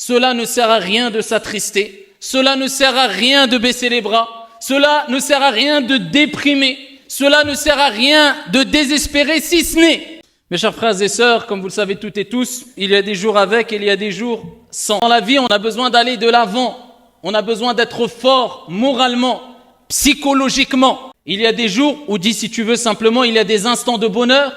cela ne sert à rien de s'attrister, cela ne sert à rien de baisser les bras, cela ne sert à rien de déprimer, cela ne sert à rien de désespérer, si ce n'est. Mes chers frères et sœurs, comme vous le savez toutes et tous, il y a des jours avec et il y a des jours sans. Dans la vie, on a besoin d'aller de l'avant, on a besoin d'être fort moralement, psychologiquement. Il y a des jours où, dis si tu veux simplement, il y a des instants de bonheur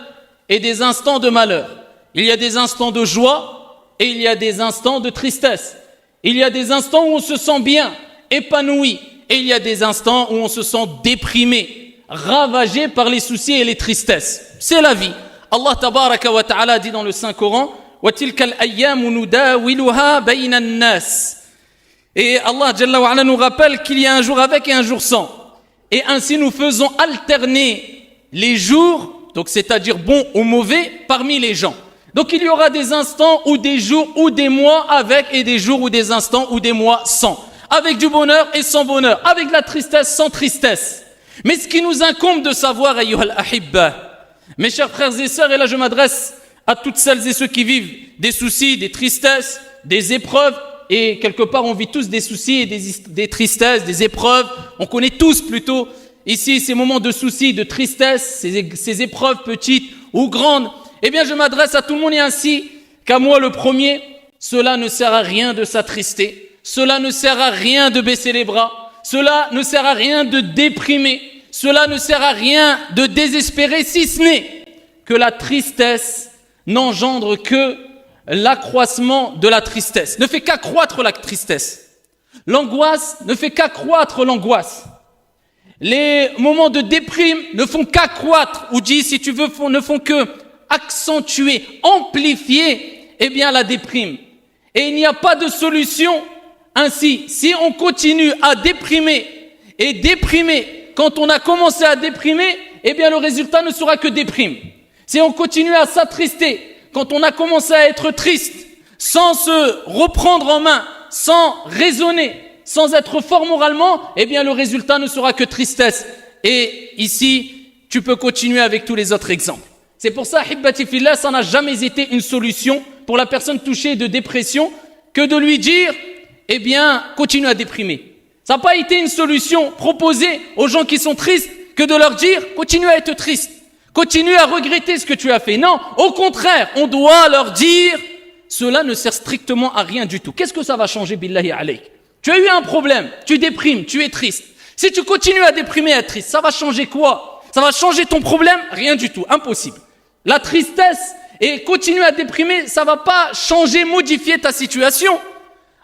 et des instants de malheur. Il y a des instants de joie et il y a des instants de tristesse. Il y a des instants où on se sent bien, épanoui, et il y a des instants où on se sent déprimé, ravagé par les soucis et les tristesses. C'est la vie. Allah tabaraka wa ta'ala dit dans le Saint-Coran وَتِلْكَ الْأَيَّامُ نُدَاوِلُهَا بَيْنَ النَّاسِ. Et Allah Jalla wa Ala nous rappelle qu'il y a un jour avec et un jour sans. Et ainsi nous faisons alterner les jours, donc c'est-à-dire bons ou mauvais, parmi les gens. Donc il y aura des instants ou des jours ou des mois avec et des jours ou des instants ou des mois sans. Avec du bonheur et sans bonheur, avec de la tristesse, sans tristesse. Mais ce qui nous incombe de savoir, ayyuhal ahibba, mes chers frères et sœurs, et là je m'adresse à toutes celles et ceux qui vivent des soucis, des tristesses, des épreuves, et quelque part on vit tous des soucis et des tristesses, des épreuves, on connaît tous plutôt ici ces moments de soucis, de tristesse, ces épreuves petites ou grandes. Eh bien je m'adresse à tout le monde et ainsi qu'à moi le premier, cela ne sert à rien de s'attrister, cela ne sert à rien de baisser les bras, cela ne sert à rien de déprimer, cela ne sert à rien de désespérer, si ce n'est que la tristesse n'engendre que l'accroissement de la tristesse, ne fait qu'accroître la tristesse. L'angoisse ne fait qu'accroître l'angoisse. Les moments de déprime ne font qu'accroître, ou dis si tu veux, ne font que accentuer, amplifier, eh bien la déprime. Et il n'y a pas de solution ainsi. Si on continue à déprimer et déprimer, quand on a commencé à déprimer, eh bien le résultat ne sera que déprime. Si on continue à s'attrister, quand on a commencé à être triste, sans se reprendre en main, sans raisonner, sans être fort moralement, eh bien le résultat ne sera que tristesse. Et ici, tu peux continuer avec tous les autres exemples. C'est pour ça, Hibbati Fillah, ça n'a jamais été une solution pour la personne touchée de dépression que de lui dire, eh bien, continue à déprimer. Ça n'a pas été une solution proposée aux gens qui sont tristes que de leur dire, continue à être triste. Continue à regretter ce que tu as fait. Non, au contraire, on doit leur dire, cela ne sert strictement à rien du tout. Qu'est-ce que ça va changer, billahi alayk? Tu as eu un problème, tu déprimes, tu es triste. Si tu continues à déprimer et à être triste, ça va changer quoi? Ça va changer ton problème? Rien du tout, impossible. La tristesse et continuer à déprimer, ça va pas changer, modifier ta situation.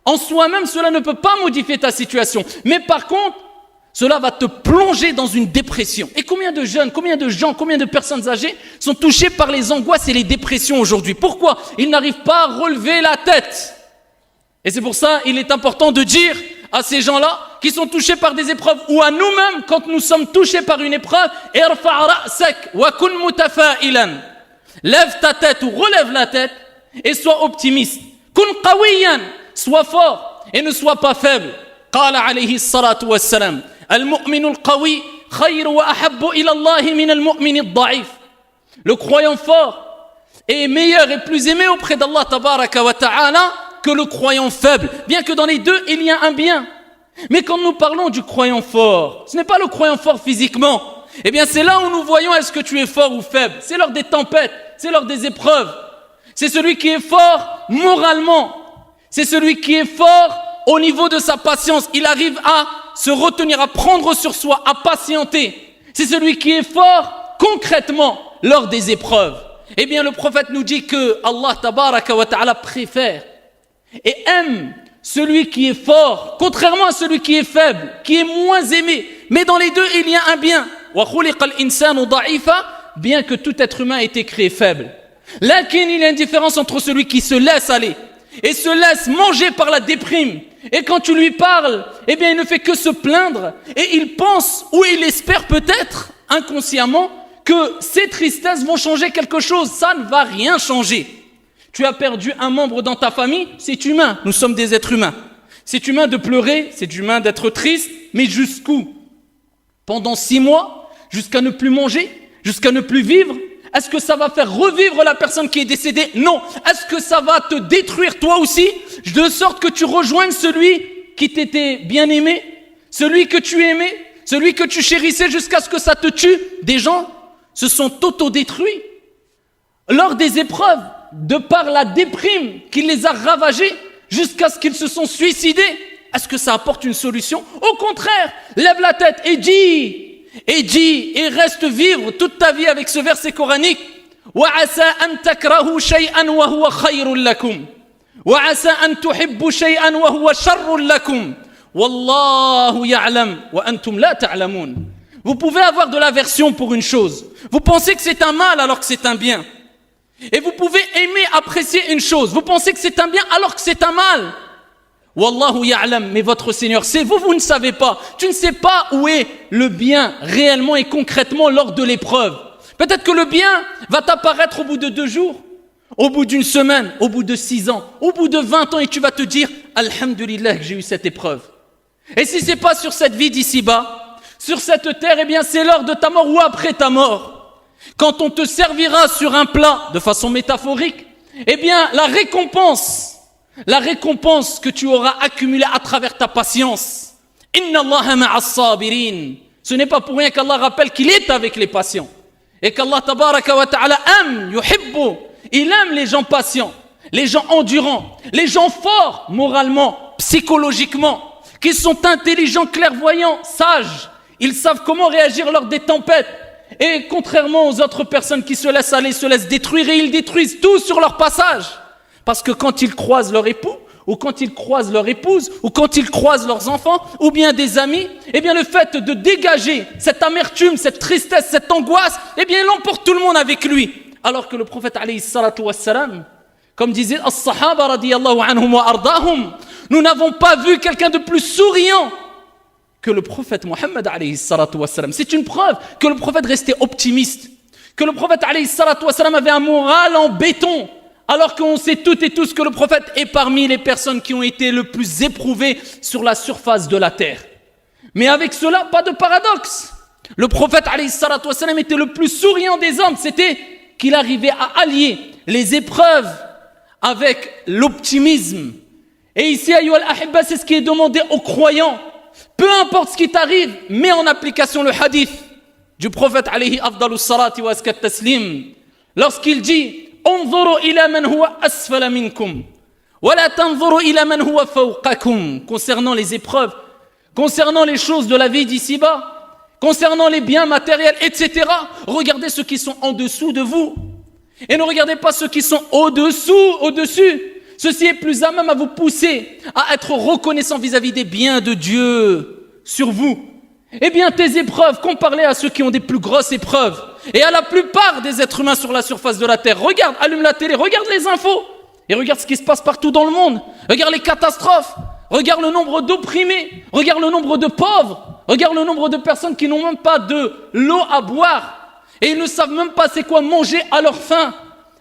En soi-même, cela ne peut pas modifier ta situation. Mais par contre, cela va te plonger dans une dépression. Et combien de jeunes, combien de gens, combien de personnes âgées sont touchées par les angoisses et les dépressions aujourd'hui? Pourquoi? Ils n'arrivent pas à relever la tête. Et c'est pour ça qu'il est important de dire à ces gens-là qui sont touchés par des épreuves ou à nous-mêmes quand nous sommes touchés par une épreuve, irfa' ra'sak wa kun mutafa'ilan. Lève ta tête ou relève la tête et sois optimiste. Kun qawiyan, sois fort et ne sois pas faible. Qala alayhi salatu wassalam. المؤمن القوي خير وأحب إلى الله من المؤمن الضعيف. Le croyant fort est meilleur et plus aimé auprès d'Allah tabaraka wa ta'ala que le croyant faible, bien que dans les deux il y a un bien. Mais quand nous parlons du croyant fort, ce n'est pas le croyant fort physiquement. Eh bien c'est là où nous voyons est-ce que tu es fort ou faible. C'est lors des tempêtes, c'est lors des épreuves. C'est celui qui est fort moralement. C'est celui qui est fort au niveau de sa patience. Il arrive à se retenir, à prendre sur soi, à patienter. C'est celui qui est fort concrètement lors des épreuves. Eh bien le prophète nous dit que Allah tabaraka wa ta'ala préfère et aime celui qui est fort, contrairement à celui qui est faible, qui est moins aimé. Mais dans les deux, il y a un bien. Bien que tout être humain ait été créé faible. Lakin, il y a une différence entre celui qui se laisse aller et se laisse manger par la déprime. Et quand tu lui parles, eh bien, il ne fait que se plaindre. Et il pense, ou il espère peut-être, inconsciemment, que ces tristesses vont changer quelque chose. Ça ne va rien changer. Tu as perdu un membre dans ta famille, c'est humain. Nous sommes des êtres humains. C'est humain de pleurer, c'est humain d'être triste, mais jusqu'où? Pendant 6 mois, jusqu'à ne plus manger, jusqu'à ne plus vivre, Est-ce que ça va faire revivre la personne qui est décédée? Non. Est-ce que ça va te détruire toi aussi, de sorte que tu rejoignes celui qui t'était bien aimé, celui que tu aimais, celui que tu chérissais jusqu'à ce que ça te tue? Des gens se sont autodétruits lors des épreuves, de par la déprime qui les a ravagés jusqu'à ce qu'ils se sont suicidés. Est-ce que ça apporte une solution? Au contraire, lève la tête et dis et reste vivre toute ta vie avec ce verset coranique. وَعَسَىٰ أَن تَكْرَهُوا شَيْئًا وَهُوَ خَيْرٌ لَكُمْ وَعَسَىٰ أَن تُحِبُّوا شَيْئًا وَهُوَ شَرٌّ لَكُمْ وَاللَّهُ يَعْلَمُ وَأَنْتُمْ لَا تَعْلَمُونَ. Vous pouvez avoir de l'aversion pour une chose. Vous pensez que c'est un mal alors que c'est un bien. Et vous pouvez aimer, apprécier une chose. Vous pensez que c'est un bien alors que c'est un mal. Wallahu ya'lam, mais votre Seigneur sait, vous ne savez pas. Tu ne sais pas où est le bien réellement et concrètement lors de l'épreuve. Peut-être que le bien va t'apparaître au bout de 2 jours, au bout d'une semaine, au bout de 6 ans, au bout de 20 ans, et tu vas te dire Alhamdulillah que j'ai eu cette épreuve. Et si c'est pas sur cette vie d'ici-bas, sur cette terre, eh bien c'est lors de ta mort ou après ta mort. Quand on te servira sur un plat, de façon métaphorique, eh bien la récompense que tu auras accumulée à travers ta patience. Inna Allaha ma'as sabirin. Ce n'est pas pour rien qu'Allah rappelle qu'il est avec les patients. Et qu'Allah tabaraka wa ta'ala aime, yuhibbu. Il aime les gens patients, les gens endurants, les gens forts moralement, psychologiquement, qui sont intelligents, clairvoyants, sages. Ils savent comment réagir lors des tempêtes. Et contrairement aux autres personnes qui se laissent aller, se laissent détruire, et ils détruisent tout sur leur passage. Parce que quand ils croisent leur époux, ou quand ils croisent leur épouse, ou quand ils croisent leurs enfants, ou bien des amis, eh bien le fait de dégager cette amertume, cette tristesse, cette angoisse, eh bien il emporte tout le monde avec lui. Alors que le prophète alayhi salatu wassalam, comme disait as-sahaba radiyallahu anhum wa ardahum, nous n'avons pas vu quelqu'un de plus souriant que le prophète Mohammed alayhi salatu wassalam. C'est une preuve que le prophète restait optimiste, que le prophète alayhi salatu wassalam avait un moral en béton. Alors qu'on sait toutes et tous que le prophète est parmi les personnes qui ont été le plus éprouvées sur la surface de la terre. Mais avec cela, pas de paradoxe. Le prophète alayhi salatu wassalam était le plus souriant des hommes. C'était qu'il arrivait à allier les épreuves avec l'optimisme. Et ici, ayyuhal ahibba, c'est ce qui est demandé aux croyants. Peu importe ce qui t'arrive, mets en application le hadith du prophète alayhi afdalus salati wa askat taslim. Lorsqu'il dit انظروا إلى من هو أسفل منكم ولا تنظروا إلى من هو فوقكم. Concernant les épreuves, concernant les choses de la vie d'ici-bas, concernant les biens matériels, etc. Regardez ceux qui sont en dessous de vous et ne regardez pas ceux qui sont au-dessus. Ceci est plus à même à vous pousser à être reconnaissant vis-à-vis des biens de Dieu sur vous. Eh bien, tes épreuves, comparées à ceux qui ont des plus grosses épreuves, et à la plupart des êtres humains sur la surface de la terre, regarde, allume la télé, regarde les infos, et regarde ce qui se passe partout dans le monde, regarde les catastrophes, regarde le nombre d'opprimés, regarde le nombre de pauvres, regarde le nombre de personnes qui n'ont même pas de l'eau à boire, et ils ne savent même pas c'est quoi manger à leur faim.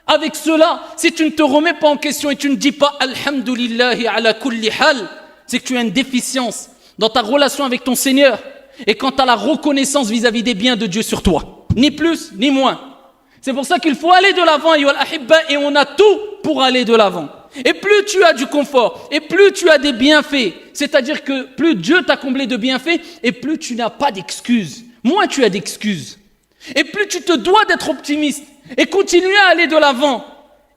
Avec cela, si tu ne te remets pas en question et tu ne dis pas Alhamdulillahi ala kulli hal, c'est que tu as une déficience dans ta relation avec ton Seigneur, et quant à la reconnaissance vis-à-vis des biens de Dieu sur toi, ni plus ni moins. C'est pour ça qu'il faut aller de l'avant, et on a tout pour aller de l'avant. Et plus tu as du confort, et plus tu as des bienfaits, c'est-à-dire que plus Dieu t'a comblé de bienfaits, et plus tu n'as pas d'excuses, moins tu as d'excuses. Et plus tu te dois d'être optimiste, et continuer à aller de l'avant.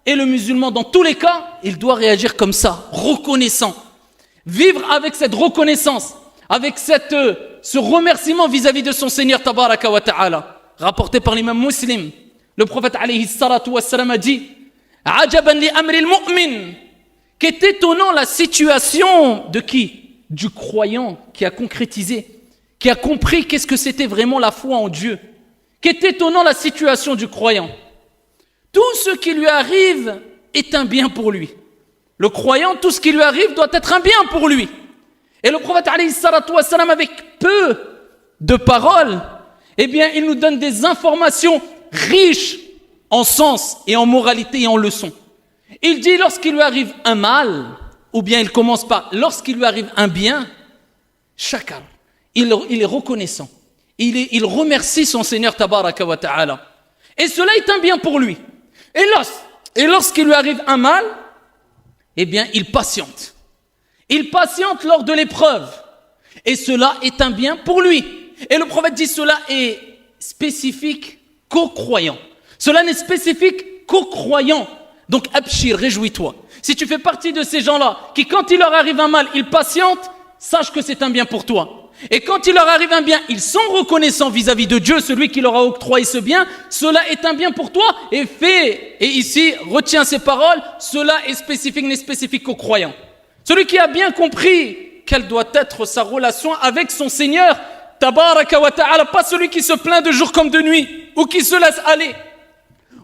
Et le musulman, dans tous les cas, il doit réagir comme ça, reconnaissant. Vivre avec cette reconnaissance, avec ce remerciement vis-à-vis de son Seigneur tabaraka wa ta'ala. Rapporté par l'imam Muslim, le prophète alayhi salatu wassalam a dit Ajaban li amri al-mu'min. Qu'est étonnant la situation de qui? Du croyant qui a concrétisé, qui a compris qu'est-ce que c'était vraiment la foi en Dieu. Qu'est étonnant la situation du croyant. Tout ce qui lui arrive est un bien pour lui. Le croyant, tout ce qui lui arrive doit être un bien pour lui. Et le prophète alayhi salatu wassalam, avec peu de paroles, eh bien, il nous donne des informations riches en sens et en moralité et en leçons. Il dit lorsqu'il lui arrive un mal, ou bien il commence par lorsqu'il lui arrive un bien, shakar, il est reconnaissant. Il remercie son Seigneur tabaraka wa ta'ala. Et cela est un bien pour lui. Et lorsqu'il lui arrive un mal, eh bien, il patiente. Il patiente lors de l'épreuve. Et cela est un bien pour lui. Et le prophète dit cela est spécifique qu'aux croyants. Cela n'est spécifique qu'aux croyants. Donc, abshir, réjouis-toi. Si tu fais partie de ces gens-là, qui quand il leur arrive un mal, ils patientent, sache que c'est un bien pour toi. Et quand il leur arrive un bien, ils sont reconnaissants vis-à-vis de Dieu, celui qui leur a octroyé ce bien, cela est un bien pour toi, et ici, retiens ces paroles, cela est spécifique, n'est spécifique qu'aux croyants. Celui qui a bien compris quelle doit être sa relation avec son Seigneur, Tabaraka wa ta'ala, pas celui qui se plaint de jour comme de nuit, ou qui se laisse aller,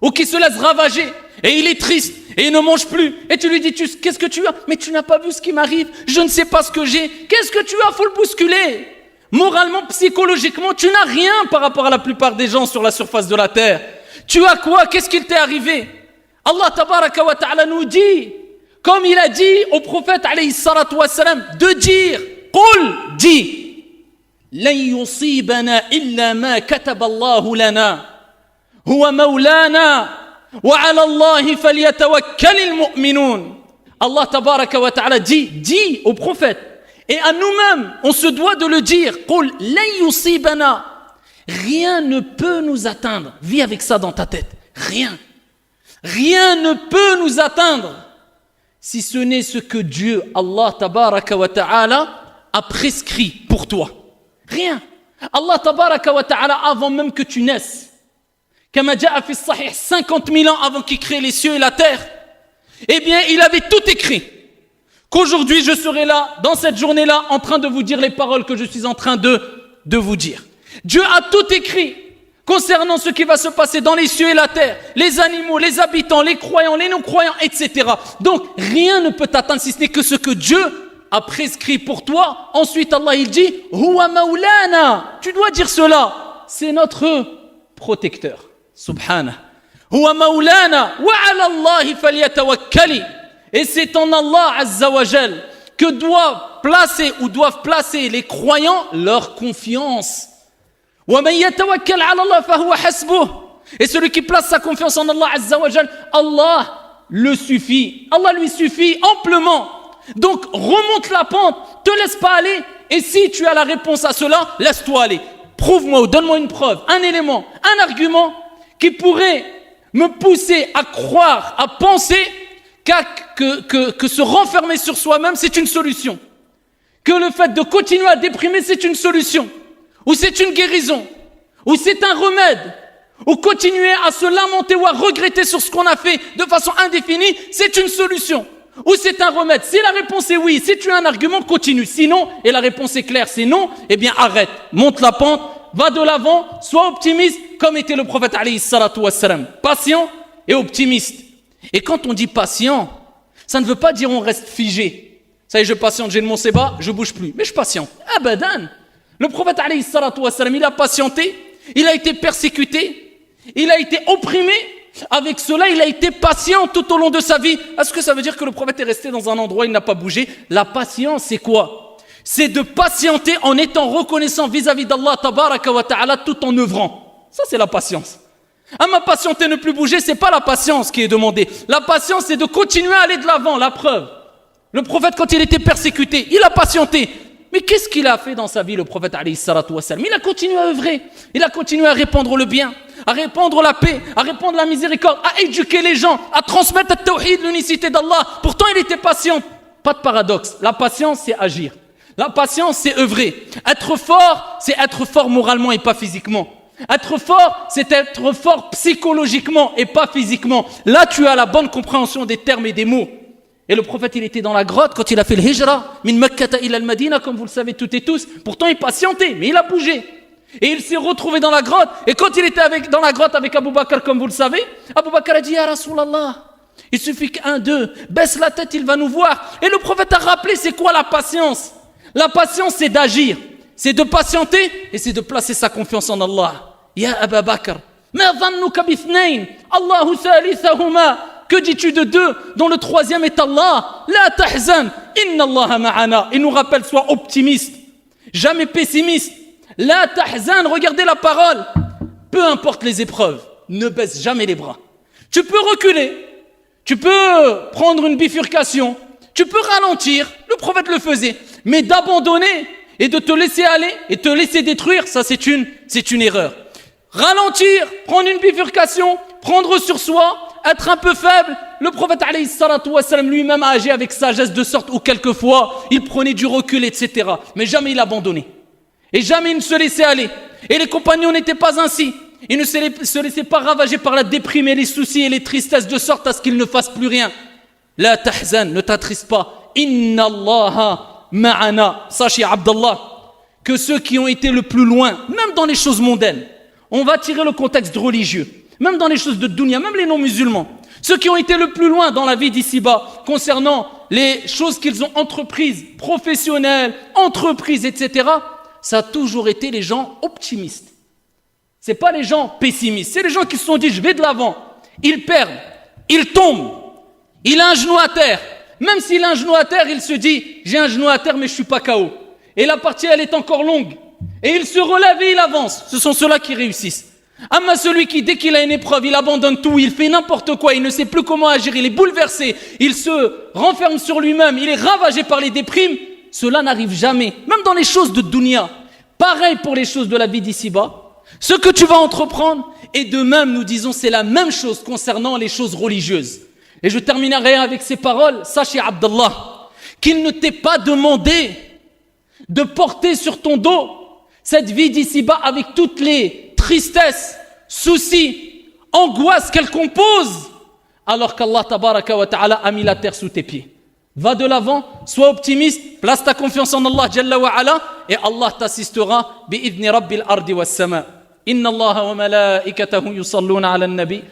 ou qui se laisse ravager, et il est triste, et il ne mange plus, et tu lui dis, qu'est-ce que tu as? Mais tu n'as pas vu ce qui m'arrive, je ne sais pas ce que j'ai, qu'est-ce que tu as? Faut le bousculer. Moralement, psychologiquement, tu n'as rien par rapport à la plupart des gens sur la surface de la terre. Tu as quoi? Qu'est-ce qu'il t'est arrivé? Allah Tabaraka wa ta'ala nous dit, comme il a dit au prophète alayhi salatu wa salam, de dire, Qul, dis, لن يصيبنا إلا ما كتب الله لنا هو مولانا وعلى الله فليتوكل المؤمنون. Allah tabaraka wa ta'ala dit au prophète et à nous-mêmes, on se doit de le dire, قل لن يصيبنا, rien ne peut nous atteindre. Vis avec ça dans ta tête. Rien ne peut nous atteindre si ce n'est ce que Dieu, Allah tabaraka wa ta'ala, a prescrit pour toi. Rien. Allah tabaraka wa ta'ala, avant même que tu naisses, kama ja'a fi sahih, 50 000 ans avant qu'il crée les cieux et la terre, eh bien il avait tout écrit. Qu'aujourd'hui je serai là, dans cette journée-là, en train de vous dire les paroles que je suis en train de vous dire. Dieu a tout écrit concernant ce qui va se passer dans les cieux et la terre, les animaux, les habitants, les croyants, les non-croyants, etc. Donc rien ne peut t'atteindre si ce n'est que ce que Dieu a prescrit pour toi. Ensuite Allah il dit Huwa maulana, tu dois dire cela, c'est notre protecteur. Subhanah. Huwa maulana wa ala Allahi falyatawakkali. Et c'est en Allah Azza wa Jal que doivent placer les croyants leur confiance. Wa man yatawakkal ala Allah fahuwa hasbuh. Et celui qui place sa confiance en Allah Azza wa Jal, Allah le suffit. Allah lui suffit amplement. Donc remonte la pente, te laisse pas aller, et si tu as la réponse à cela, laisse-toi aller. Prouve-moi ou donne-moi une preuve, un élément, un argument qui pourrait me pousser à croire, à penser que se renfermer sur soi-même c'est une solution, que le fait de continuer à déprimer c'est une solution, ou c'est une guérison, ou c'est un remède, ou continuer à se lamenter ou à regretter sur ce qu'on a fait de façon indéfinie, c'est une solution. Ou c'est un remède. Si la réponse est oui, si tu as un argument, continue. Sinon, et la réponse est claire, c'est non, eh bien arrête, monte la pente, va de l'avant, sois optimiste, comme était le prophète alayhi salatu wassalam. Patient et optimiste. Et quand on dit patient, ça ne veut pas dire on reste figé. Ça y est, je patiente, j'ai le Monseba, je bouge plus. Mais je patiente. Abadan. Le prophète alayhi salatu wassalam, il a patienté, il a été persécuté, il a été opprimé. Avec cela, il a été patient tout au long de sa vie. Est-ce que ça veut dire que le prophète est resté dans un endroit, il n'a pas bougé? La patience, c'est quoi? C'est de patienter en étant reconnaissant vis-à-vis d'Allah tabaraka wa ta'ala tout en œuvrant. Ça, c'est la patience. Ma patienter, ne plus bouger, c'est pas la patience qui est demandée. La patience, c'est de continuer à aller de l'avant. La preuve. Le prophète, quand il était persécuté, il a patienté. Mais qu'est-ce qu'il a fait dans sa vie, le prophète alayhi salatu wassalam? Il a continué à œuvrer. Il a continué à répandre le bien, à répandre la paix, à répandre la miséricorde, à éduquer les gens, à transmettre le tawhid, l'unicité d'Allah. Pourtant, il était patient. Pas de paradoxe. La patience, c'est agir. La patience, c'est œuvrer. Être fort, c'est être fort moralement et pas physiquement. Être fort, c'est être fort psychologiquement et pas physiquement. Là, tu as la bonne compréhension des termes et des mots. Et le prophète, il était dans la grotte quand il a fait le hijra, min Makkata ila al-Madina, comme vous le savez toutes et tous. Pourtant, il patientait, mais il a bougé. Et il s'est retrouvé dans la grotte. Et quand il était dans la grotte avec Abu Bakr, comme vous le savez, Abu Bakr a dit, Ya Rasulallah, il suffit qu'un d'eux baisse la tête, il va nous voir. Et le prophète a rappelé, c'est quoi la patience? La patience, c'est d'agir, c'est de patienter et c'est de placer sa confiance en Allah. Ya Abu Bakr, ma dhannuka bithnayn, Allahu thalithahuma. Que dis-tu de deux dont le troisième est Allah? La tahzan, inna Allah ma'ana. Il nous rappelle, sois optimiste, jamais pessimiste. La tahzan, regardez la parole. Peu importe les épreuves, ne baisse jamais les bras. Tu peux reculer, tu peux prendre une bifurcation, tu peux ralentir, le prophète le faisait, mais d'abandonner et de te laisser aller et te laisser détruire, ça c'est une erreur. Ralentir, prendre une bifurcation, prendre sur soi, être un peu faible. Le prophète alayhi salatu wassalam lui-même a agi avec sagesse de sorte où quelquefois il prenait du recul, etc. Mais jamais il abandonnait. Et jamais il ne se laissait aller. Et les compagnons n'étaient pas ainsi. Ils ne se laissaient pas ravager par la déprime et les soucis et les tristesses de sorte à ce qu'ils ne fassent plus rien. La tahzan, ne t'attriste pas. Inna Allaha ma'ana. Sache, Abdallah, que ceux qui ont été le plus loin, même dans les choses mondaines, on va tirer le contexte religieux, même dans les choses de dunya, même les non-musulmans, ceux qui ont été le plus loin dans la vie d'ici-bas, concernant les choses qu'ils ont entreprises, professionnelles, entreprises, etc., ça a toujours été les gens optimistes. C'est pas les gens pessimistes, c'est les gens qui se sont dit je vais de l'avant. Ils perdent, ils tombent, il a un genou à terre. Même s'il a un genou à terre, il se dit j'ai un genou à terre mais je suis pas KO. Et la partie elle est encore longue. Et il se relève et il avance. Ce sont ceux-là qui réussissent. Amma celui qui, dès qu'il a une épreuve, il abandonne tout, il fait n'importe quoi, il ne sait plus comment agir, il est bouleversé, il se renferme sur lui-même, il est ravagé par les déprimes, cela n'arrive jamais. Même dans les choses de dunya. Pareil pour les choses de la vie d'ici-bas. Ce que tu vas entreprendre, et de même, nous disons, c'est la même chose concernant les choses religieuses. Et je terminerai avec ces paroles. Sachez, Abdallah, qu'il ne t'est pas demandé de porter sur ton dos cette vie d'ici-bas avec toutes les tristesses, soucis, angoisses qu'elle compose, alors qu'Allah tabaraka wa ta'ala a mis la terre sous tes pieds. Va de l'avant, sois optimiste, place ta confiance en Allah jalla wa ala, et Allah t'assistera bi'idhni rabbil ardi was sama. Inna Allah wa malaikatahu yusalluna ala nabi